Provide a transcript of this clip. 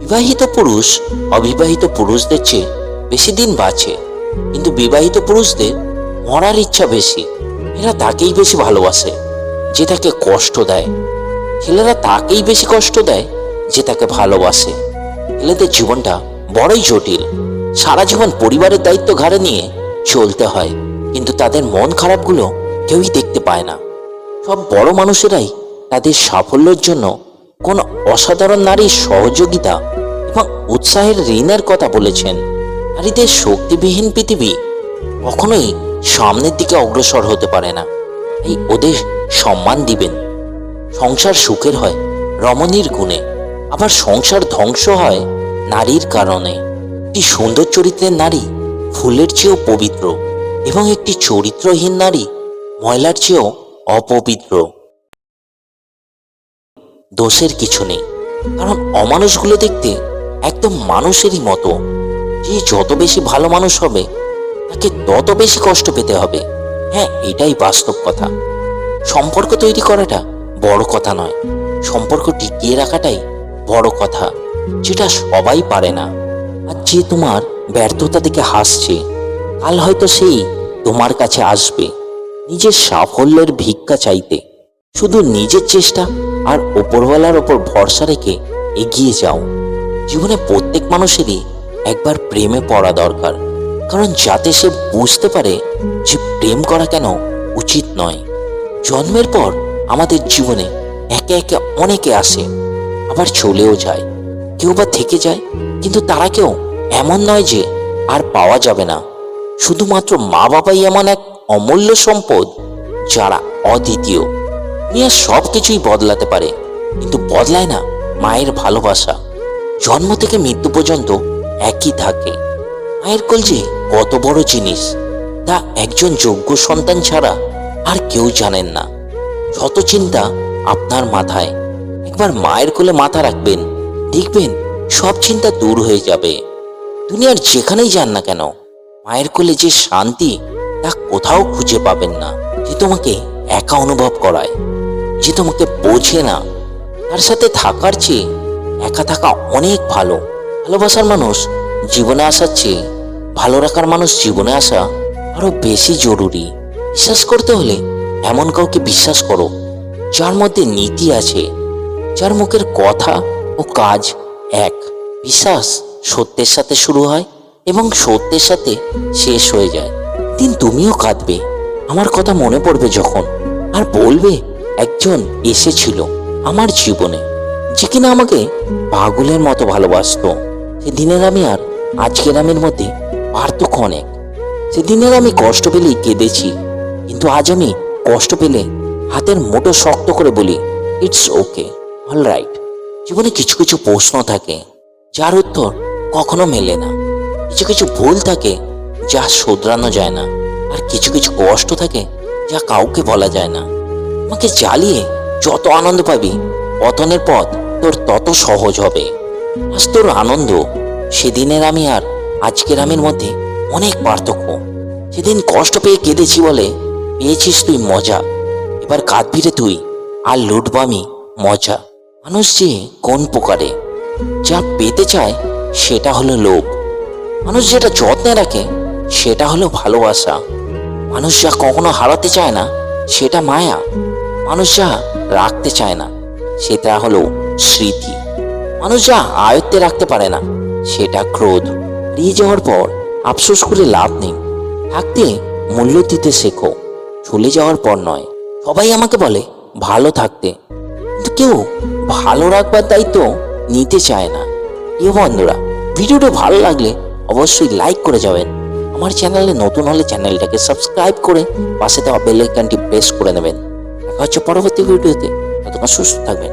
বিবাহিত পুরুষ অবিবাহিত পুরুষদের চেয়ে বেশি দিন বাঁচে, কিন্তু বিবাহিত পুরুষদের মরার ইচ্ছা বেশি। এরা তাকেই বেশি ভালোবাসে যে তাকে কষ্ট দেয়, ছেলেরা তাকেই বেশি কষ্ট দেয় যে তাকে ভালোবাসে। ছেলেদের জীবনটা বড়ই জটিল। সারা জীবন পরিবারের দায়িত্ব ঘাড়ে নিয়ে চলতে হয়, কিন্তু তাদের মন খারাপগুলো কেউই দেখতে পায় না। সব বড় মানুষেরাই তাদের সাফল্যের জন্য কোন অসাধারণ নারীর সহযোগিতা এবং উৎসাহের ঋণের কথা বলেছেন। নারীদের শক্তিবিহীন পৃথিবী কখনোই সামনের দিকে অগ্রসর হতে পারে না। এই ওদের সম্মান দিবেন। সংসার সুখের হয় রমণীর গুণে, আবার সংসার ধ্বংস হয় নারীর কারণে। একটি সুন্দর চরিত্রের নারী ফুলের চেয়েও পবিত্র, এবং একটি চরিত্রহীন নারী ময়লার চেয়েও অপবিত্র। দোষের কিছু নেই, কারণ অমানুষগুলো দেখতে একদম মানুষেরই মতো। যে যত বেশি ভালো মানুষ হবে তাকে তত বেশি কষ্ট পেতে হবে। হ্যাঁ, এটাই বাস্তব কথা। সম্পর্ক তৈরি করাটা বড় কথা নয়, সম্পর্ক টিকিয়ে রাখাটাই বড় কথা, যেটা সবাই পারে না। আর যে তোমার ব্যর্থতা থেকে হাসছে, কাল হয়তো সেই তোমার কাছে আসবে নিজের সাফল্যের ভিক্ষা চাইতে। শুধু নিজের চেষ্টা আর ওপরওয়ালার ওপর ভরসা রেখে এগিয়ে যাও। জীবনে প্রত্যেক মানুষেরই একবার প্রেমে পড়া দরকার, কারণ যাতে সে বুঝতে পারে যে প্রেম করা কেন উচিত নয়। জন্মের পর আমাদের জীবনে একে একে অনেকে আসে, আবার চলেও যায়। কেউ বা থেকে যায়, কিন্তু তারা কেউ এমন নয় যে আর পাওয়া যাবে না। শুধুমাত্র মা বাবাই এমন এক অমূল্য সম্পদ যারা অদ্বিতীয়। দুনিয়ার সব কিছুই বদলাতে পারে, কিন্তু বদলায় না মায়ের ভালোবাসা। জন্ম থেকে মৃত্যু পর্যন্ত একই থাকে। মায়ের কোল যে কত বড় জিনিস তা একজন যোগ্য সন্তান ছাড়া আর কেউ জানেন না। যত চিন্তা আপনার মাথায়, একবার মায়ের কোলে মাথা রাখবেন, দেখবেন সব চিন্তা দূর হয়ে যাবে। দুনিয়ার যেখানেই যান না কেন, মায়ের কোলে যে শান্তি তা কোথাও খুঁজে পাবেন না। যে তোমাকে একা অনুভব করায়, যে তোমাকে বোঝে না, তার সাথে থাকার চেয়ে একা থাকা অনেক ভালো। ভালোবাসার মানুষ জীবনে আসার চেয়ে ভালো রাখার মানুষ জীবনে আসা আরো বেশি জরুরি। বিশ্বাস করতে হলে এমন কাউকে বিশ্বাস করো যার মধ্যে নীতি আছে, যার মুখের কথা ও কাজ এক। বিশ্বাস সত্যের সাথে শুরু হয় এবং সত্যের সাথে শেষ হয়ে যায়। দিন তুমিও কাঁদবে আমার কথা মনে পড়বে যখন, আর বলবে একজন এসেছিল আমার জীবনে যে কিনা আমাকে পাগলের মতো ভালোবাসতো। সেদিনের আমি আর আজকের আমির মধ্যে পার্থক্য অনেক। সেদিনের আমি কষ্ট পেলেই কেঁদেছি, কিন্তু আজ আমি কষ্ট পেলে হাতের মুঠো শক্ত করে বলি, ইটস ওকে, অল রাইট। জীবনে কিছু কিছু প্রশ্ন থাকে যার উত্তর কখনো মেলে না, কিছু কিছু ভুল থাকে যা শোধরানো যায় না, আর কিছু কিছু কষ্ট থাকে যা কাউকে বলা যায় না। তোমাকে জ্বালিয়ে যত আনন্দ পাবি, পতনের পথ তোর তত সহজ হবে। আজ তোর আনন্দ, সেদিনের আমি আর আজকের আমির মধ্যে অনেক পার্থক্য। সেদিন কষ্ট পেয়ে কেঁদেছি বলে পেয়েছিস তুই মজা, এবার কাঁদবি রে তুই আর লুটব আমি মজা। মানুষ যে কোন প্রকারে, যা পেতে চায় সেটা হলো লোভ। মানুষ যেটা যত্নে রাখে সেটা হলো ভালোবাসা। মানুষ যা কখনো হারাতে চায় না সেটা মায়া। মানুষ যা রাখতে চায় না সেটা হলো স্মৃতি। মানুষ যা আয়ত্তে রাখতে পারে না সেটা ক্রোধ। হারিয়ে যাওয়ার পর আফসোস করে লাভ নেই, থাকতে মূল্য দিতে শেখো, চলে যাওয়ার পর নয়। সবাই আমাকে বলে ভালো থাকতে, কিন্তু কেউ ভালো রাখবার দায়িত্ব নিতে চায় না। প্রিয় বন্ধুরা, ভিডিওটা ভালো লাগলে অবশ্যই লাইক করে যাবেন। আমার চ্যানেলে নতুন হলে চ্যানেলটাকে সাবস্ক্রাইব করে পাশে দেওয়া বেল আইকনটি প্রেস করে নেবেন। দেখা হচ্ছে পরবর্তী ভিডিওতে। ততক্ষণ সুস্থ থাকবেন।